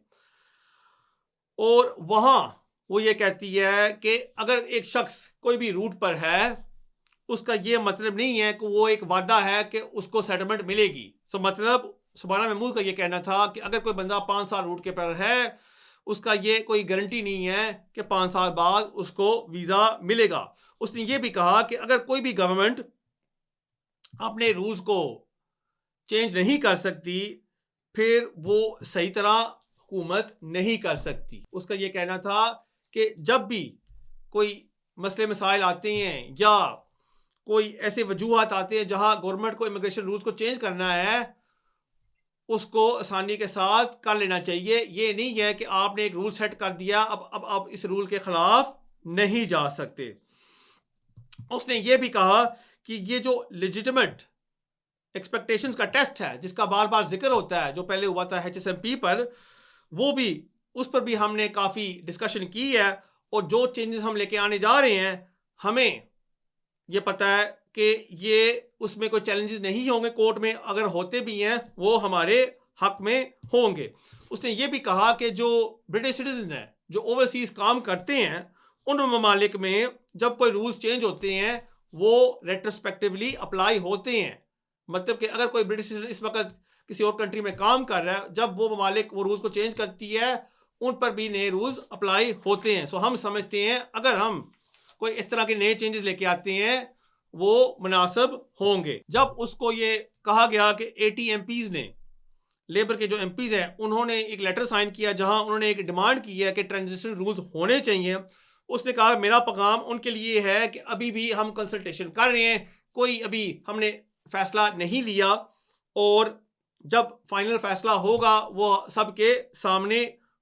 और वहां वो ये कहती है कि अगर एक शख्स कोई भी रूट पर है, उसका ये मतलब नहीं है कि वो एक वादा है कि उसको सेटलमेंट मिलेगी। सो मतलब शबाना महमूद का ये कहना था कि अगर कोई बंदा 5 साल रूट के पर है, उसका ये कोई गारंटी नहीं है कि 5 साल बाद उसको वीज़ा मिलेगा। उसने ये भी कहा कि अगर कोई भी गवर्नमेंट अपने रूल्स को चेंज नहीं कर सकती, फिर वो सही तरह हुकूमत नहीं कर सकती। उसका ये कहना था कि जब भी कोई मसले मसाइल आते हैं या कोई ऐसे वजूहात आते हैं जहां गवर्नमेंट को इमिग्रेशन रूल्स को चेंज करना है, उसको आसानी के साथ कर लेना चाहिए। ये नहीं है कि आपने एक रूल सेट कर दिया, अब आप इस रूल के खिलाफ नहीं जा सकते। उसने ये भी कहा कि ये जो लेजिटिमेट एक्सपेक्टेशंस का टेस्ट है जिसका बार बार जिक्र होता है, जो पहले हुआ था HSMP पर, वो भी उस पर भी हमने काफ़ी डिस्कशन की है। और जो चेंजेस हम लेके आने जा रहे हैं, हमें ये पता है कि ये उसमें कोई चैलेंजेस नहीं होंगे कोर्ट में, अगर होते भी हैं वो हमारे हक में होंगे। उसने ये भी कहा कि जो ब्रिटिश सिटीजन हैं जो ओवरसीज काम करते हैं, उन ममालिक में जब कोई रूल्स चेंज होते हैं वो रेट्रोस्पेक्टिवली अप्लाई होते हैं। मतलब कि अगर कोई ब्रिटिश सिटीजन इस वक्त किसी और कंट्री में काम कर रहा है, जब वो ममालिक वो रूल्स को चेंज करती है, उन पर भी नए रूल्स अप्लाई होते हैं। सो हम समझते हैं अगर हम कोई इस तरह के नए चेंजेस लेके आते हैं वो मुनासिब होंगे। जब उसको ये कहा गया कि 80 MPs ने, लेबर के जो MPs हैं, उन्होंने एक लेटर साइन किया जहां उन्होंने एक डिमांड की है कि ट्रांजिशन रूल्स होने चाहिए, उसने कहा मेरा पैगाम उनके लिए है कि अभी भी हम कंसल्टेशन कर रहे हैं, कोई अभी हमने फैसला नहीं लिया, और जब फाइनल फैसला होगा वो सबके सामने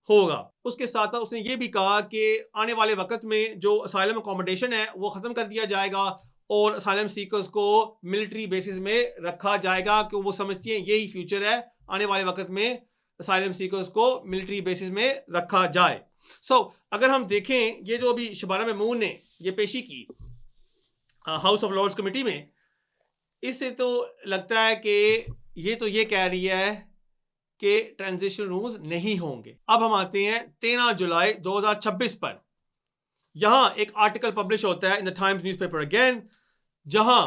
होगा। उसके साथ साथ उसने ये भी कहा कि आने वाले वक्त में जो असाइलम अकोमोडेशन है वो ख़त्म कर दिया जाएगा और असाइलम सीकर्स को मिलिट्री बेसिस में रखा जाएगा, कि वो समझती हैं यही फ्यूचर है, आने वाले वक्त में असाइलम सीकर्स को मिलिट्री बेसिस में रखा जाए। अगर हम देखें ये जो अभी शबाना महमूद ने ये पेशी की हाउस ऑफ लॉर्ड्स कमेटी में, इससे तो लगता है कि ये तो ये कह रही है कि ट्रांजिशन रूल्स नहीं होंगे। अब हम आते हैं 13 जुलाई 2026 पर। यहां एक आर्टिकल पब्लिश होता है in the times newspaper again, जहां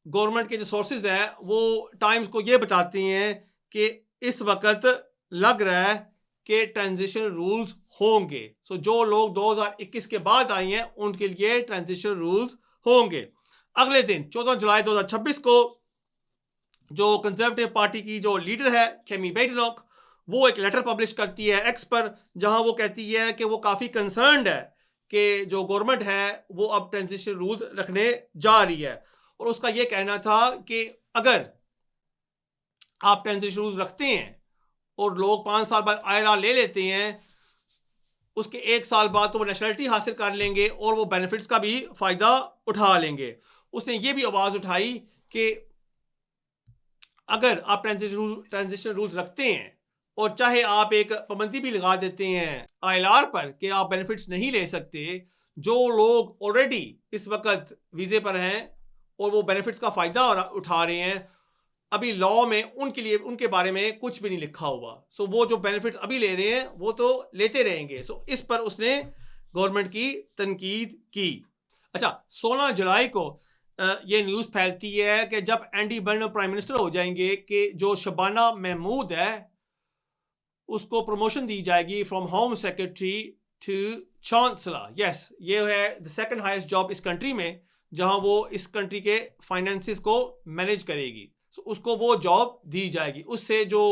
गवर्नमेंट के जो सोर्सेज हैं वो टाइम्स को ये बताते हैं कि इस वक्त लग रहा है कि ट्रांजिशन रूल्स होंगे। जो लोग 2021 के बाद आए हैं उनके लिए ट्रांजिशन रूल्स होंगे। अगले दिन 14 जुलाई 2026 को जो कंजर्वेटिव पार्टी की जो लीडर है केमी बेडनॉक, वो एक लेटर पब्लिश करती है एक्स पर, जहां वो कहती है कि वो काफ़ी कंसर्न्ड है कि जो गवर्नमेंट है वो अब ट्रांजिशन रूल्स रखने जा रही है। और उसका ये कहना था कि अगर आप ट्रांजिशन रूल्स रखते हैं और लोग 5 साल बाद ILR ले लेते हैं, उसके 1 साल बाद तो वो नेशनलिटी हासिल कर लेंगे और वो बेनिफिट्स का भी फ़ायदा उठा लेंगे। उसने ये भी आवाज़ उठाई कि अगर आप ट्रांजिशन रूल्स रखते हैं और चाहे आप एक पाबंदी भी लगा देते हैं ILR पर कि आप बेनिफिट्स नहीं ले सकते, जो लोग ऑलरेडी इस वक्त वीज़े पर हैं और वो बेनिफिट्स का फ़ायदा उठा रहे हैं, अभी लॉ में उनके लिए उनके बारे में कुछ भी नहीं लिखा हुआ। वो जो बेनिफिट्स अभी ले रहे हैं वो तो लेते रहेंगे। इस पर उसने गवर्नमेंट की तनकीद की। अच्छा, 16 जुलाई को ये न्यूज़ फैलती है कि जब एंडी बर्नम प्राइम मिनिस्टर हो जाएंगे कि जो शबाना महमूद है उसको प्रमोशन दी जाएगी from home secretary to chancellor. Yes, ये है द सेकंड हाईएस्ट जॉब इस कंट्री में, जहां वो इस कंट्री के फाइनेंसेस को मैनेज करेगी। उसको वो जॉब दी जाएगी। उससे जो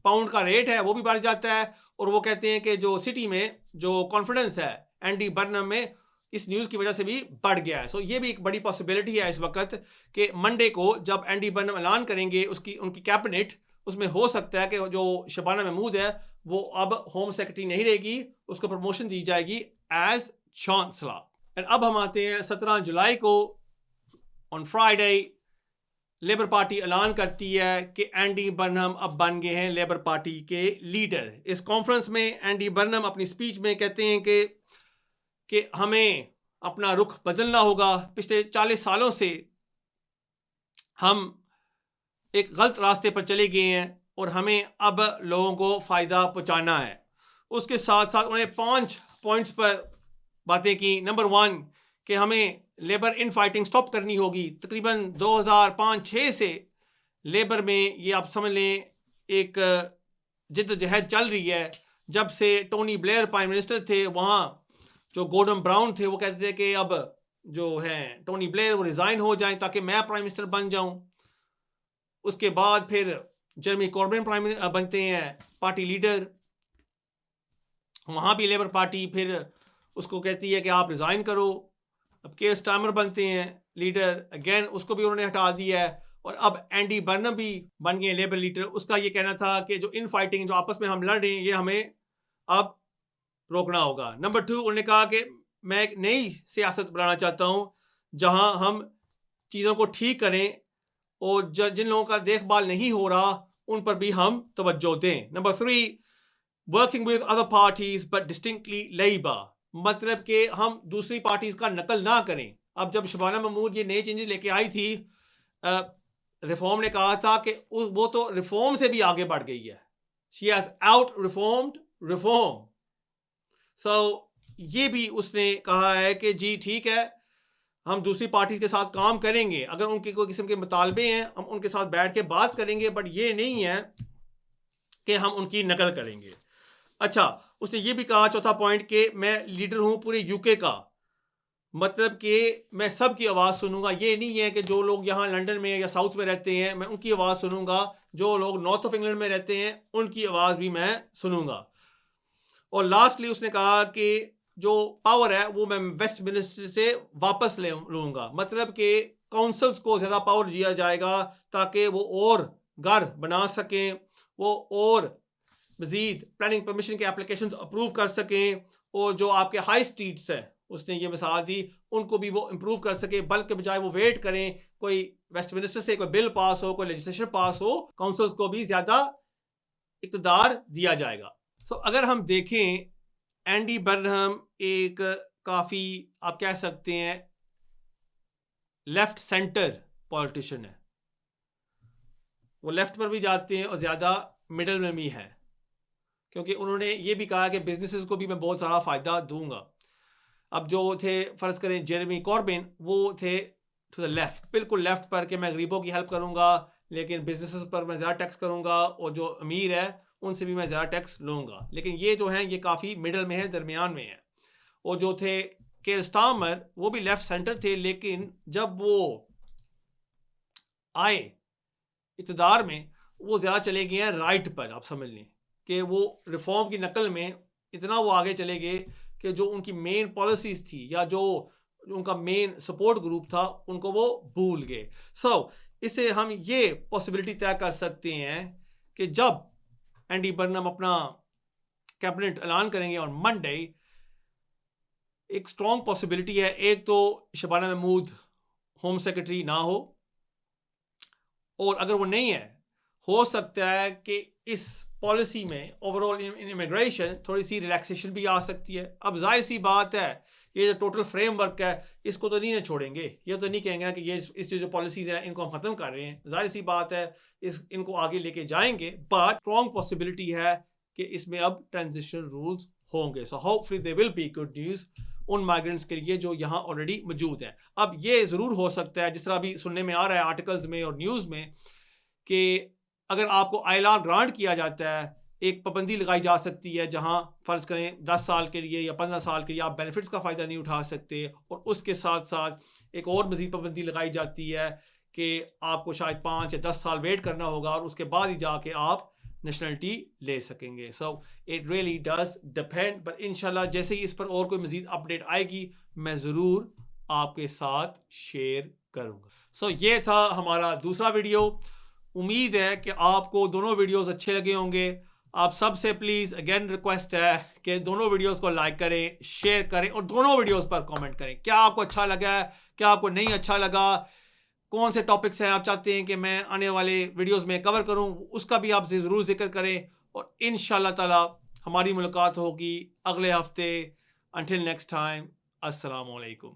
पाउंड का रेट है वो भी बढ़ जाता है और वो कहते हैं कि जो सिटी में जो कॉन्फिडेंस है एंडी बर्नम में इस न्यूज़ की वजह से भी बढ़ गया है। सो ये भी एक बड़ी पॉसिबिलिटी है इस वक्त कि मंडे को जब एंडी बर्नम ऐलान करेंगे उनकी कैबिनेट, उसमें हो सकता है कि जो शबाना महमूद है वो अब होम सेक्रेटरी नहीं रहेगी, उसको प्रमोशन दी जाएगी एज चांसलर। एंड अब हम आते हैं 17 जुलाई को, ऑन फ्राइडे लेबर पार्टी ऐलान करती है कि एंडी बर्नम अब बन गए हैं लेबर पार्टी के लीडर। इस कॉन्फ्रेंस में एंडी बर्नम अपनी स्पीच में कहते हैं कि हमें अपना रुख बदलना होगा। पिछले 40 सालों से हम एक गलत रास्ते पर चले गए हैं और हमें अब लोगों को फ़ायदा पहुंचाना है। उसके साथ साथ उन्हें 5 पॉइंट्स पर बातें की। नंबर 1 कि हमें लेबर इन फाइटिंग स्टॉप करनी होगी। तकरीबन 2005-6 से लेबर में ये आप समझ लें एक जिद्दोजहद चल रही है। जब से टोनी ब्लेयर प्राइम मिनिस्टर थे, वहाँ जो गॉर्डन ब्राउन थे वो कहते थे कि अब जो है टोनी ब्लेयर वो रिज़ाइन हो जाएं ताकि मैं प्राइम मिनिस्टर बन जाऊं। उसके बाद फिर जेरेमी कॉर्बिन प्राइम बनते हैं पार्टी लीडर। वहाँ भी लेबर पार्टी फिर उसको कहती है कि आप रिज़ाइन करो। अब केयर स्टार्मर बनते हैं लीडर, अगेन उसको भी उन्होंने हटा दिया है। और अब एंडी बर्नम भी बन गए लेबर लीडर। उसका ये कहना था कि जो इन फाइटिंग जो आपस में हम लड़ रहे हैं ये हमें अब रोकना होगा। नंबर 2 उन्होंने कहा कि मैं एक नई सियासत बनाना चाहता हूँ जहाँ हम चीज़ों को ठीक करें और जिन लोगों का देखभाल नहीं हो रहा उन पर भी हम तवज्जो दें। Number 3 working with other parties but distinctly labour, मतलब कि हम दूसरी पार्टीज का नकल ना करें। अब जब शबाना महमूद ये नए चेंजेस लेके आई थी, रिफॉर्म ने कहा था कि वो तो रिफॉर्म से भी आगे बढ़ गई है। She has out reformed reform. So ये भी उसने कहा है कि जी ठीक है, हम दूसरी पार्टी के साथ काम करेंगे, अगर उनके कोई किस्म के मुतालबे हैं हम उनके साथ बैठ के बात करेंगे, बट ये नहीं है कि हम उनकी नकल करेंगे। अच्छा, उसने ये भी कहा चौथा पॉइंट कि मैं लीडर हूँ पूरे यूके का, मतलब कि मैं सबकी आवाज़ सुनूंगा। ये नहीं है कि जो लोग यहाँ लंदन में या साउथ में रहते हैं मैं उनकी आवाज़ सुनूंगा, जो लोग नॉर्थ ऑफ इंग्लैंड में रहते हैं उनकी आवाज़ भी मैं सुनूंगा। और लास्टली उसने कहा कि जो पावर है वो मैं वेस्ट मिनिस्टर से वापस ले लूँगा, मतलब कि काउंसिल्स को ज़्यादा पावर दिया जाएगा ताकि वो और घर बना सकें, वो और मज़ीद प्लानिंग परमिशन के एप्लीकेशंस अप्रूव कर सकें, और जो आपके हाई स्ट्रीट्स हैं उसने ये मिसाल दी उनको भी वो इम्प्रूव कर सके, बल्कि बजाय वो वेट करें कोई वेस्ट मिनिस्टर से कोई बिल पास हो, कोई लेजिस्लेशन पास हो, काउंसिल्स को भी ज़्यादा इक़्तिदार दिया जाएगा। सो अगर हम देखें एंडी बर्नम एक काफ़ी आप कह सकते हैं लेफ्ट सेंटर पॉलिटिशियन है। वो लेफ्ट पर भी जाते हैं और ज़्यादा मिडल में भी है, क्योंकि उन्होंने ये भी कहा कि बिजनेसेस को भी मैं बहुत सारा फ़ायदा दूंगा। अब जो थे फ़र्ज़ करें जेरेमी कॉर्बिन, वो थे टू द लेफ्ट, बिल्कुल लेफ्ट पर कि मैं गरीबों की हेल्प करूंगा लेकिन बिजनेसेस पर मैं ज़्यादा टैक्स करूंगा और जो अमीर है उनसे भी मैं ज़्यादा टैक्स लूँगा। लेकिन ये जो हैं ये काफ़ी मिडल में है, दरमियान में है। और जो थे केयर स्टार्मर वो भी लेफ्ट सेंटर थे, लेकिन जब वो आए इक़्तिदार में वो ज़्यादा चले गए हैं राइट पर। आप समझ लें कि वो रिफॉर्म की नकल में इतना वो आगे चले गए कि जो उनकी मेन पॉलिसीज़ थी या जो उनका मेन सपोर्ट ग्रुप था उनको वो भूल गए। सो इससे हम ये पॉसिबिलिटी तय कर सकते हैं कि जब एंडी बर्नम अपना कैबिनेट ऐलान करेंगे और मंडे, एक स्ट्रॉन्ग पॉसिबिलिटी है, एक तो शबाना महमूद होम सेक्रेटरी ना हो, और अगर वो नहीं है हो सकता है कि इस पॉलिसी में ओवरऑल इमिग्रेशन थोड़ी सी रिलैक्सेशन भी आ सकती है। अब जाहिर सी बात है ये जो टोटल फ्रेमवर्क है इसको तो नहीं छोड़ेंगे, ये तो नहीं कहेंगे ना कि ये इस जो पॉलिसीज़ हैं इनको हम ख़त्म कर रहे हैं। जाहिर सी बात है इनको आगे लेके जाएंगे, बट स्ट्रॉन्ग पॉसिबिलिटी है कि इसमें अब ट्रांजिशन रूल्स होंगे। So hopefully they will be good news उन माइग्रेंट्स के लिए जो यहाँ ऑलरेडी मौजूद हैं। अब ये ज़रूर हो सकता है, जिस तरह अभी सुनने में आ रहा है आर्टिकल्स में और न्यूज़ में, कि अगर आपको ILR ग्रांट किया जाता है एक पाबंदी लगाई जा सकती है जहां फ़र्ज़ करें 10 साल के लिए या 15 साल के लिए आप बेनिफिट्स का फ़ायदा नहीं उठा सकते, और उसके साथ साथ एक और मज़ीद पाबंदी लगाई जाती है कि आपको शायद 5 या 10 साल वेट करना होगा और उसके बाद ही जाके आप नेशनलिटी ले सकेंगे. So it really does depend, but इंशाल्लाह जैसे ही इस पर और कोई मजीद अपडेट आएगी मैं ज़रूर आपके साथ शेयर करूँगा. सो ये था हमारा दूसरा वीडियो. उम्मीद है कि आपको दोनों वीडियोस अच्छे लगे होंगे. आप सबसे प्लीज़ अगेन रिक्वेस्ट है कि दोनों वीडियोस को लाइक करें, शेयर करें और दोनों वीडियोस पर कमेंट करें. क्या आपको अच्छा लगा है, क्या आपको नहीं अच्छा लगा, कौन से टॉपिक्स हैं आप चाहते हैं कि मैं आने वाले वीडियोस में कवर करूं, उसका भी आप ज़रूर जिक्र करें. और इंशाल्लाह ताला हमारी मुलाकात होगी अगले हफ्ते. अंटिल नेक्स्ट टाइम, अस्सलाम वालेकुम.